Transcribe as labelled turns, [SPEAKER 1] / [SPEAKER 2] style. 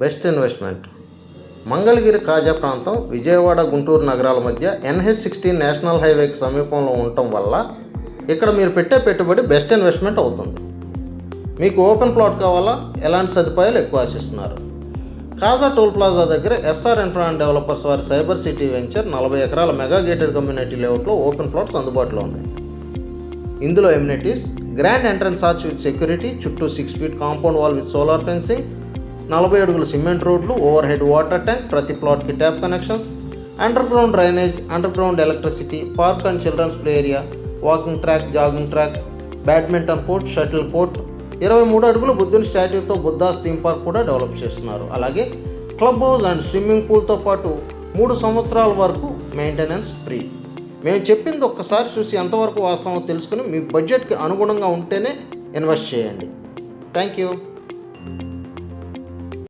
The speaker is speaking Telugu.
[SPEAKER 1] Best investment. మంగళగిరి కాజా ప్రాంతం విజయవాడ గుంటూరు నగరాల మధ్య NH-16 నేషనల్ హైవేకి సమీపంలో ఉండటం వల్ల ఇక్కడ మీరు పెట్టే పెట్టుబడి బెస్ట్ ఇన్వెస్ట్మెంట్ అవుతుంది. మీకు ఓపెన్ ప్లాట్ కావాలా? ఎలాంటి సదుపాయాలు ఎక్కువ ఆశిస్తున్నారు? కాజా టోల్ ప్లాజా దగ్గర SR ఇన్ఫ్రా అండ్ డెవలపర్స్ వారి సైబర్ సిటీ వెంచర్ 40 ఎకరాల మెగా గేటెడ్ కమ్యూనిటీ లేఅవుట్లో ఓపెన్ ప్లాట్స్ అందుబాటులో ఉన్నాయి. ఇందులో amenities grand entrance arch with security, చుట్టూ 6 feet compound wall with solar fencing, 40 అడుగుల సిమెంట్ రోడ్లు, ఓవర్ హెడ్ వాటర్ ట్యాంక్, ప్రతి ప్లాట్కి tap connections, underground drainage, underground electricity, park and children's play area, walking track, jogging track, badminton court, shuttle court, 23 అడుగుల బుద్ధుని స్టాట్యూతో బుద్ధాస్ థీమ్ పార్క్ కూడా డెవలప్ చేస్తున్నారు. అలాగే క్లబ్ హౌస్ అండ్ స్విమ్మింగ్ పూల్తో పాటు 3 సంవత్సరాల వరకు మెయింటెనెన్స్ ఫ్రీ. మేము చెప్పింది ఒక్కసారి చూసి ఎంతవరకు వాస్తవమో తెలుసుకుని మీ బడ్జెట్కి అనుగుణంగా ఉంటేనే ఇన్వెస్ట్ చేయండి. Thank you.